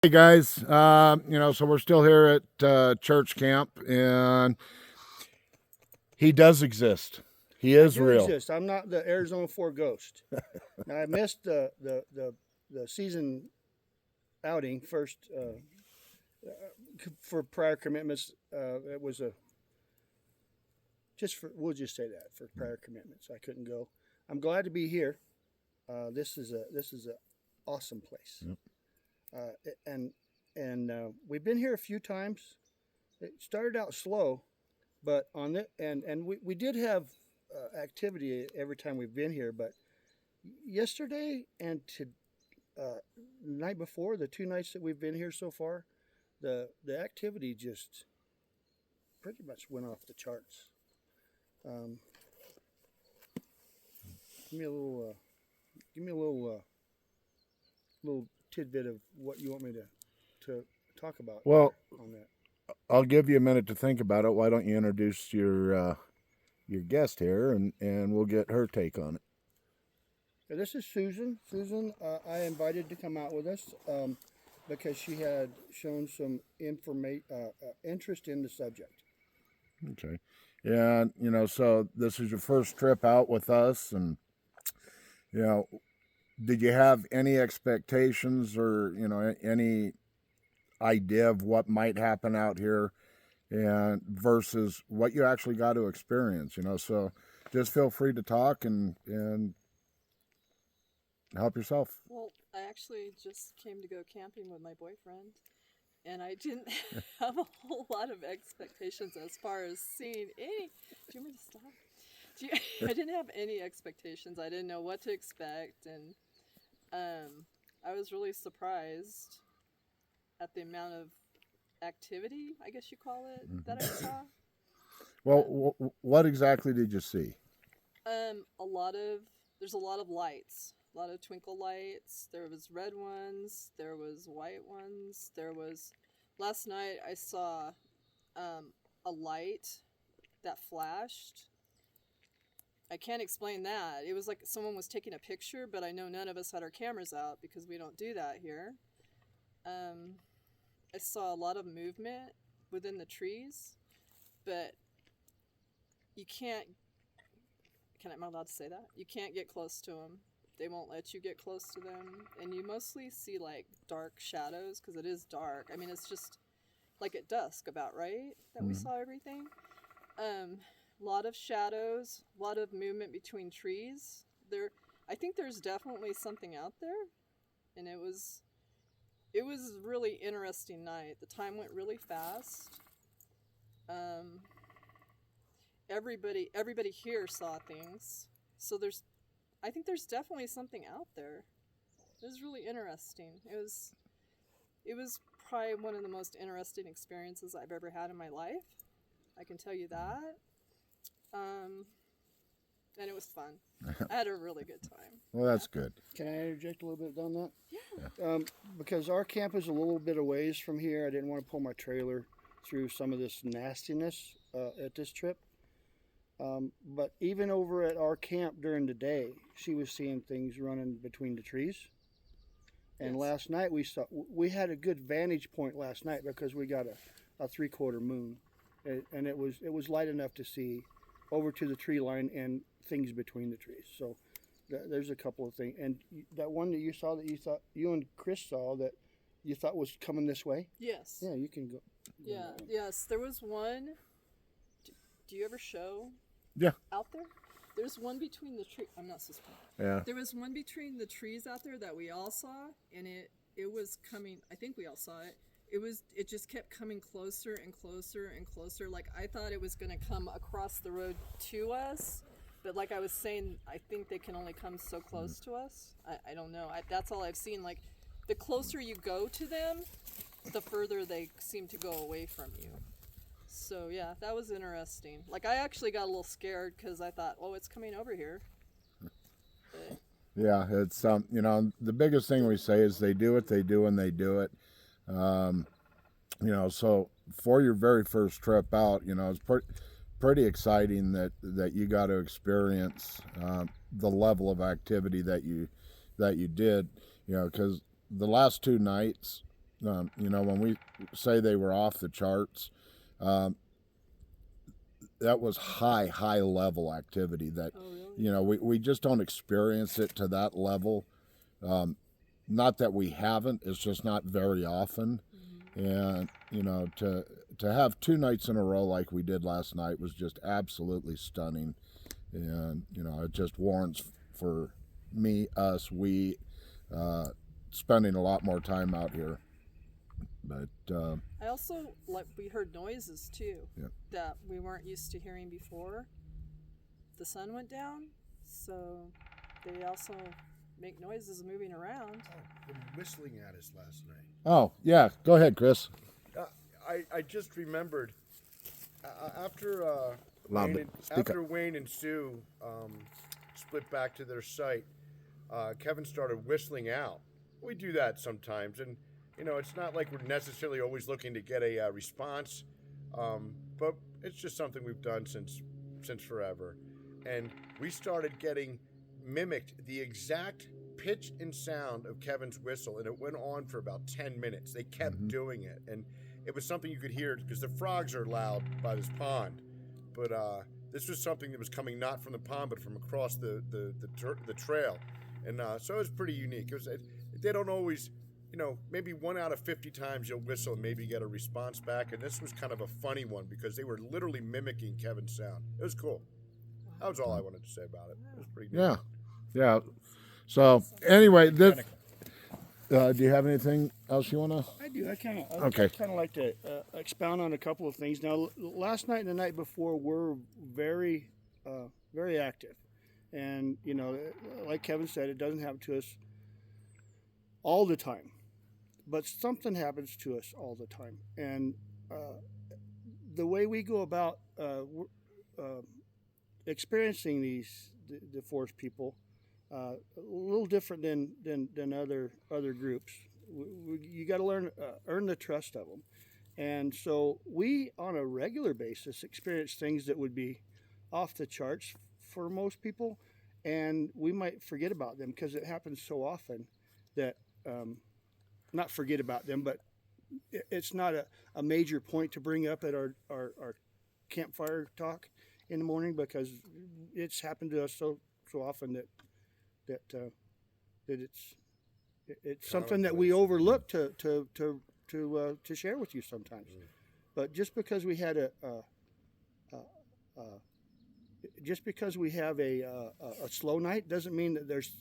Hey guys, so we're still here at church camp, and he does exist. He I is do real. exist. I'm not the Arizona 4 ghost. Now I missed the season outing first for prior commitments. It was a just for we'll just say that for prior commitments I couldn't go. I'm glad to be here. This is a awesome place, Yep. And we've been here a few times. It started out slow, but on it and we did have activity every time we've been here. But yesterday and to night before, the 2 nights that we've been here so far, the activity just pretty much went off the charts. Um, give me a little, little tidbit of what you want me to talk about Well, on that. I'll give you a minute to think about it. Why don't you introduce your guest here, and we'll get her take on it. This is Susan. Susan, I invited to come out with us because she had shown some interest in the subject. Okay. Yeah, so this is your first trip out with us, and you know, did you have any expectations or any idea of what might happen out here, and versus what you actually got to experience? So just feel free to talk and help yourself. Well, I actually just came to go camping with my boyfriend, and I didn't have a whole lot of expectations as far as seeing any. Do you want me to stop? I didn't have any expectations. I didn't know what to expect, and I was really surprised at the amount of activity, I guess you call it, that I saw. Well, what exactly did you see? A lot of there's a lot of lights, a lot of twinkle lights. There was red ones, there was white ones, there was. Last night I saw a light that flashed. I can't explain that. It was like someone was taking a picture, but I know none of us had our cameras out because we don't do that here. Um, I saw a lot of movement within the trees, but you can't. Am I allowed to say that? You can't get close to them. They won't let you get close to them, and you mostly see like dark shadows because it is dark. I mean, it's just like at dusk, about right that we Mhm. saw everything. A lot of shadows, a lot of movement between trees. I think there's definitely something out there, and it was really interesting night. The time went really fast. Um, everybody here saw things, so I think there's definitely something out there. It was really interesting. It was probably one of the most interesting experiences I've ever had in my life. I can tell you that. Um, and it was fun. I had a really good time. Well, that's good. Can I interject a little bit on that? Yeah. Because our camp is a little bit a ways from here. I didn't want to pull my trailer through some of this nastiness at this trip. But even over at our camp during the day, she was seeing things running between the trees. And Yes. last night we had a good vantage point last night because we got a 3/4 moon, and it was light enough to see over to the tree line and things between the trees. So there's a couple of things, and that one that you saw that you thought you and Chris saw that you thought was coming this way. Yes. Yeah, you can go. Yeah. Yes. There was one. Do you ever show Yeah. out there? There's one between the tree. I'm not suspecting. Yeah. There was one between the trees out there that we all saw, and it was coming. I think we all saw it. It just kept coming closer and closer and closer. Like I thought it was going to come across the road to us, but like I was saying, I think they can only come so close to us. I don't know. That's all I've seen. Like the closer you go to them, the further they seem to go away from you. So yeah, that was interesting. Like I actually got a little scared because I thought, oh, it's coming over here. But Yeah, it's the biggest thing we say is they do it, they do, and they do it. Um, so for your very first trip out, it's pretty exciting that you got to experience the level of activity that you did. Because the last 2 nights you know, when we say they were off the charts, um, that was high level activity that, Oh, really? you know, we just don't experience it to that level. Not that we haven't, it's just not very often. And, you know, to have 2 nights in a row like we did last night was just absolutely stunning. And, you know, it just warrants for we spending a lot more time out here. But I also we heard noises too yeah. that we weren't used to hearing before. The sun went down, so they also make noises moving around. Them whistling at us last night. Oh yeah, go ahead, Chris. I just remembered after Loud, Wayne but and, speak after up. Wayne and Sue split back to their site, Kevin started whistling out. We do that sometimes, and you know it's not like we're necessarily always looking to get a response, but it's just something we've done since forever. And we started getting mimicked the exact pitch and sound of Kevin's whistle, and it went on for about 10 minutes. They kept doing it, and it was something you could hear because the frogs are loud by this pond. But this was something that was coming not from the pond, but from across the trail, and so it was pretty unique. They don't always, you know, maybe 1 out of 50 times you'll whistle and maybe get a response back, and this was kind of a funny one because they were literally mimicking Kevin's sound. It was cool. That was all I wanted to say about it. It was pretty neat. Yeah. So anyway, this. Do you have anything else you want to? I do. I kind Okay. of like to expound on a couple of things. Now, last night and the night before were very, very active, and you know, like Kevin said, it doesn't happen to us all the time, but something happens to us all the time, and the way we go about experiencing the forest people. A little different than other groups. You got to earn the trust of them, and so we on a regular basis experience things that would be off the charts for most people, and we might forget about them because it happens so often that not forget about them, but it's not a major point to bring up at our campfire talk in the morning because it's happened to us so often that it's something that we overlook to share with you sometimes. But just because we had a slow night doesn't mean that there's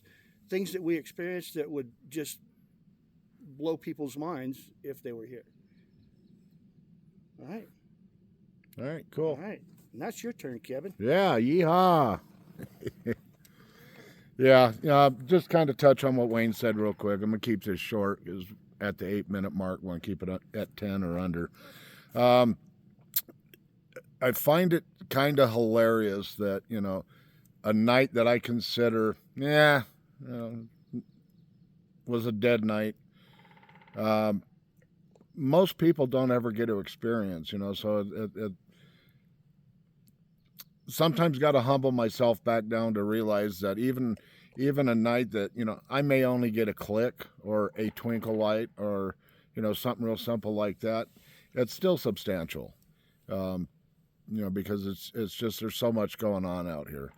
things that we experienced that would just blow people's minds if they were here. All right, Cool. all right. And that's your turn, Kevin. Yeah, yeehaw. Yeah, just kind of touch on what Wayne said real quick. I'm going to keep this short because at the 8-minute mark, I want to keep it at 10 or under. I find it kind of hilarious that, you know, a night that I consider, was a dead night. Most people don't ever get to experience, you know, so it sometimes got to humble myself back down to realize that even a night that, you know, I may only get a click or a twinkle light or, you know, something real simple like that, it's still substantial. You know, because it's just there's so much going on out here.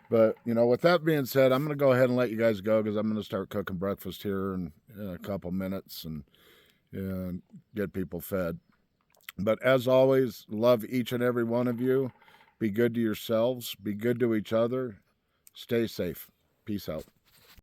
But, you know, with that being said, I'm going to go ahead and let you guys go because I'm going to start cooking breakfast here in a couple minutes and get people fed. But as always, love each and every one of you. Be good to yourselves. Be good to each other. Stay safe. Peace out.